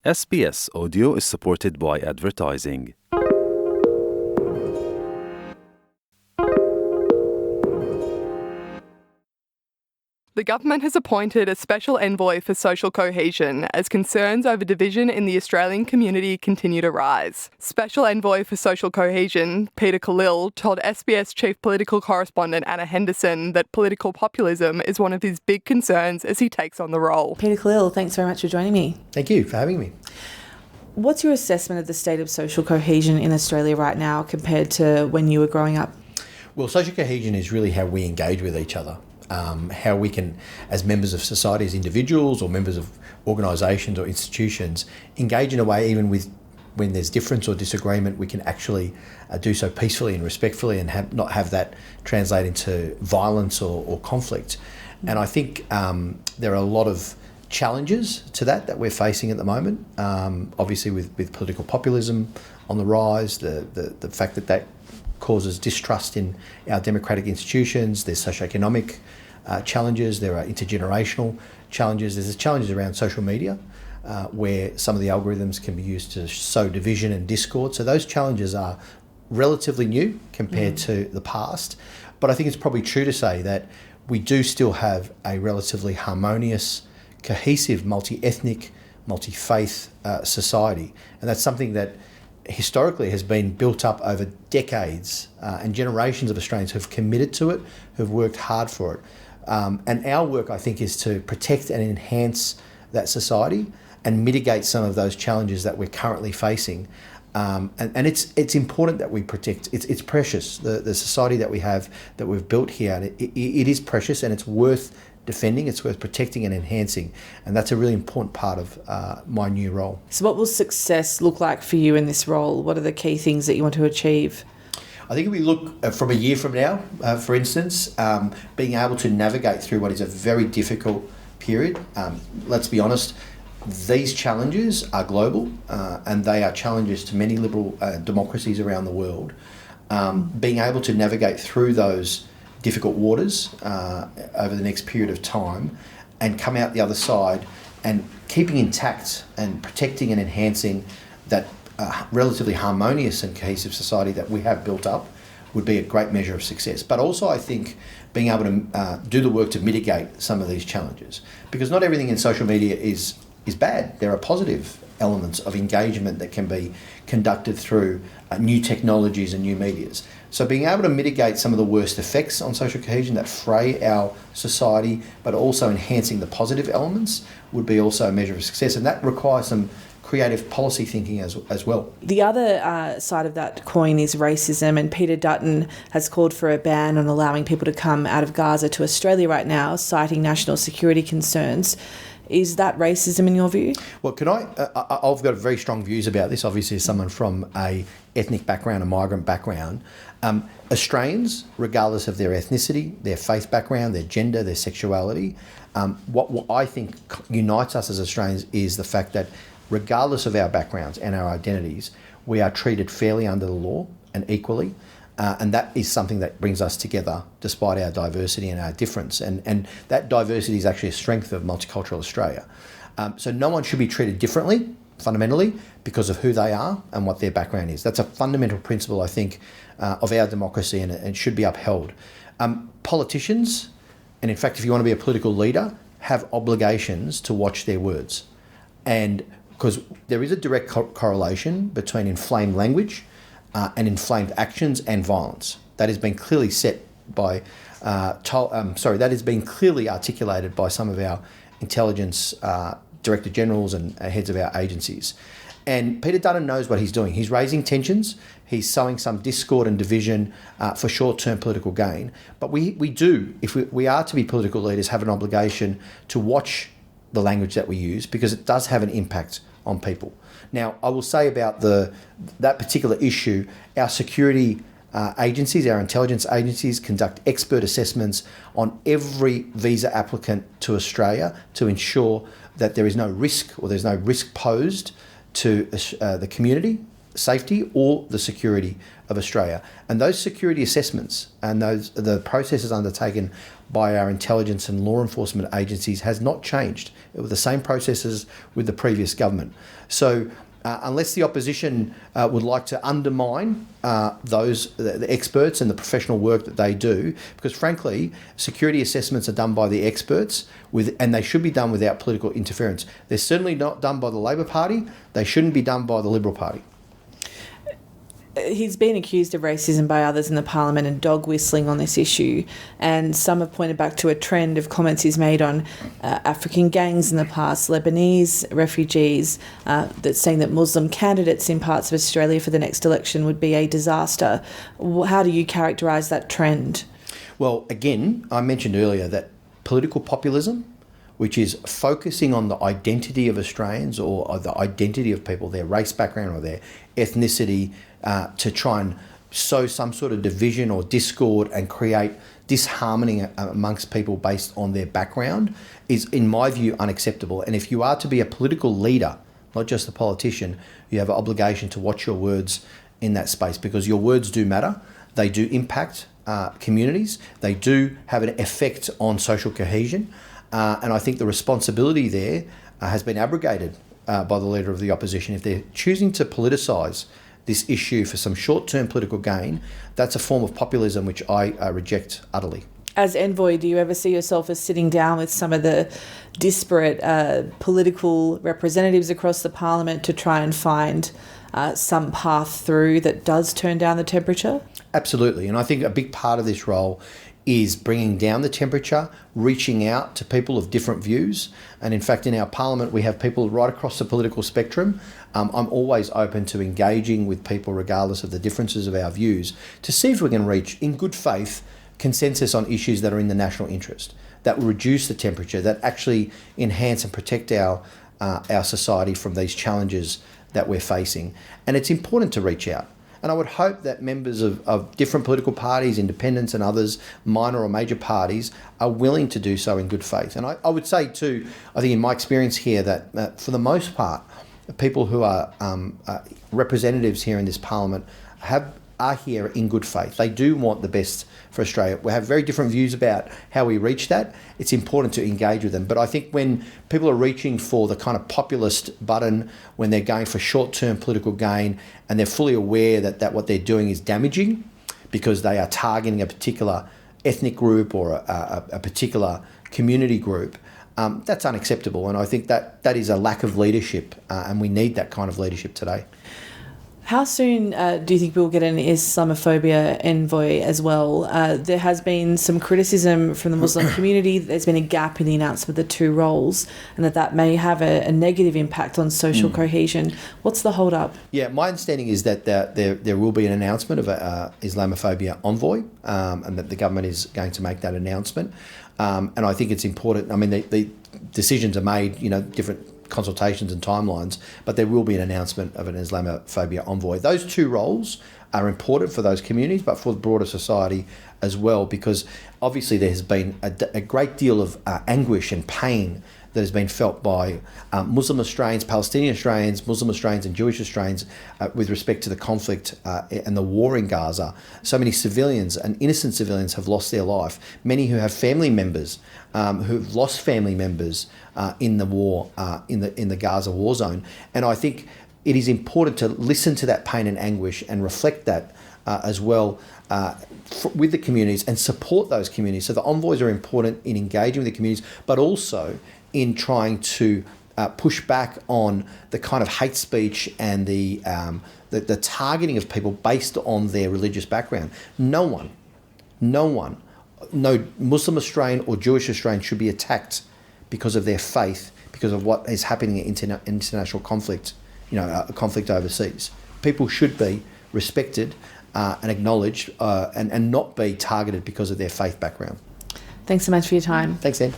SBS Audio is supported by advertising. The government has appointed a special envoy for social cohesion as concerns over division in the Australian community continue to rise. Special envoy for social cohesion, Peter Khalil, told SBS chief political correspondent Anna Henderson that political populism is one of his big concerns as he takes on the role. Peter Khalil, thanks very much for joining me. Thank you for having me. What's your assessment of the state of social cohesion in Australia right now compared to when you were growing up? Well, social cohesion is really how we engage with each other. How we can, as members of society, as individuals or members of organisations or institutions, engage in a way even with when there's difference or disagreement, we can actually do so peacefully and respectfully and not have that translate into violence or conflict. And I think there are a lot of challenges to that we're facing at the moment, obviously with political populism on the rise, the fact that causes distrust in our democratic institutions. There's socioeconomic challenges, there are intergenerational challenges, there's challenges around social media where some of the algorithms can be used to sow division and discord. So those challenges are relatively new compared to the past, but I think it's probably true to say that we do still have a relatively harmonious, cohesive, multi-ethnic, multi-faith society, and that's something that historically has been built up over decades and generations of Australians who've committed to it, who've worked hard for it. And our work, I think, is to protect and enhance that society and mitigate some of those challenges that we're currently facing. And it's important that we protect. It's precious. The society that we have, that we've built here, and it is precious and it's worth defending, it's worth protecting and enhancing, and that's a really important part of my new role. So what will success look like for you in this role? What are the key things that you want to achieve? I think if we look from a year from now, for instance, being able to navigate through what is a very difficult period. Let's be honest, these challenges are global and they are challenges to many liberal democracies around the world. Being able to navigate through those difficult waters over the next period of time and come out the other side and keeping intact and protecting and enhancing that relatively harmonious and cohesive society that we have built up would be a great measure of success. But also I think being able to do the work to mitigate some of these challenges, because not everything in social media is bad. There are positive elements of engagement that can be conducted through new technologies and new medias. So being able to mitigate some of the worst effects on social cohesion that fray our society, but also enhancing the positive elements would be also a measure of success. And that requires some creative policy thinking as well. The other side of that coin is racism, and Peter Dutton has called for a ban on allowing people to come out of Gaza to Australia right now, citing national security concerns. Is that racism in your view? Well, I've got very strong views about this, obviously as someone from a ethnic background, a migrant background. Australians, regardless of their ethnicity, their faith background, their gender, their sexuality, what I think unites us as Australians is the fact that regardless of our backgrounds and our identities, we are treated fairly under the law and equally. And that is something that brings us together despite our diversity and our difference. And that diversity is actually a strength of multicultural Australia. So no one should be treated differently, fundamentally, because of who they are and what their background is. That's a fundamental principle, I think, of our democracy and should be upheld. Politicians, and in fact, if you want to be a political leader, have obligations to watch their words. And because there is a direct correlation between inflamed language and inflamed actions and violence. That has been clearly set by, that has been clearly articulated by some of our intelligence director generals and heads of our agencies. And Peter Dutton knows what he's doing. He's raising tensions. He's sowing some discord and division for short-term political gain. But we do, if we are to be political leaders, have an obligation to watch the language that we use, because it does have an impact on people. Now, I will say about that particular issue, our security agencies, our intelligence agencies conduct expert assessments on every visa applicant to Australia to ensure that there is no risk or there's no risk posed to the community, safety or the security of Australia. And those security assessments and the processes undertaken by our intelligence and law enforcement agencies has not changed. It was the same processes with the previous government. So unless the opposition would like to undermine the experts and the professional work that they do, because frankly, security assessments are done by the experts and they should be done without political interference. They're certainly not done by the Labor Party. They shouldn't be done by the Liberal Party. He's been accused of racism by others in the parliament and dog whistling on this issue, and some have pointed back to a trend of comments he's made on African gangs in the past, Lebanese refugees, that's saying that Muslim candidates in parts of Australia for the next election would be a disaster. How do you characterise that trend? Well, again, I mentioned earlier that political populism, which is focusing on the identity of Australians or the identity of people, their race background or their ethnicity, to try and sow some sort of division or discord and create disharmony amongst people based on their background, is, in my view, unacceptable. And if you are to be a political leader, not just a politician, you have an obligation to watch your words in that space, because your words do matter. They do impact communities. They do have an effect on social cohesion. And I think the responsibility there has been abrogated by the Leader of the Opposition. If they're choosing to politicise this issue for some short-term political gain, that's a form of populism which I reject utterly. As envoy, do you ever see yourself as sitting down with some of the disparate political representatives across the parliament to try and find some path through that does turn down the temperature? Absolutely. And I think a big part of this role is bringing down the temperature, reaching out to people of different views. And in fact, in our parliament, we have people right across the political spectrum. I'm always open to engaging with people regardless of the differences of our views to see if we can reach, in good faith, consensus on issues that are in the national interest, that will reduce the temperature, that actually enhance and protect our society from these challenges that we're facing. And it's important to reach out. And I would hope that members of different political parties, independents and others, minor or major parties, are willing to do so in good faith. And I would say too, I think in my experience here, that for the most part, people who are representatives here in this parliament are here in good faith. They do want the best for Australia. We have very different views about how we reach that. It's important to engage with them. But I think when people are reaching for the kind of populist button, when they're going for short-term political gain, and they're fully aware that what they're doing is damaging because they are targeting a particular ethnic group or a particular community group, that's unacceptable. And I think that is a lack of leadership, and we need that kind of leadership today. How soon do you think we'll get an Islamophobia envoy as well? There has been some criticism from the Muslim community that there's been a gap in the announcement of the two roles, and that may have a negative impact on social cohesion. What's the hold up? Yeah, my understanding is that there will be an announcement of an Islamophobia envoy, and that the government is going to make that announcement. And I think it's important. I mean, the decisions are made, different consultations and timelines, but there will be an announcement of an Islamophobia envoy. Those two roles are important for those communities, but for the broader society as well, because obviously there has been a great deal of anguish and pain that has been felt by Muslim Australians, Palestinian Australians, Muslim Australians and Jewish Australians with respect to the conflict and the war in Gaza. So many civilians and innocent civilians have lost their life. Many who have family members who've lost family members in the war, in the Gaza war zone. And I think it is important to listen to that pain and anguish and reflect that as well with the communities and support those communities. So the envoys are important in engaging with the communities, but also in trying to push back on the kind of hate speech and the targeting of people based on their religious background. No Muslim Australian or Jewish Australian should be attacked because of their faith, because of what is happening in international conflict, a conflict overseas. People should be respected and acknowledged and not be targeted because of their faith background. Thanks so much for your time. Thanks, Anne.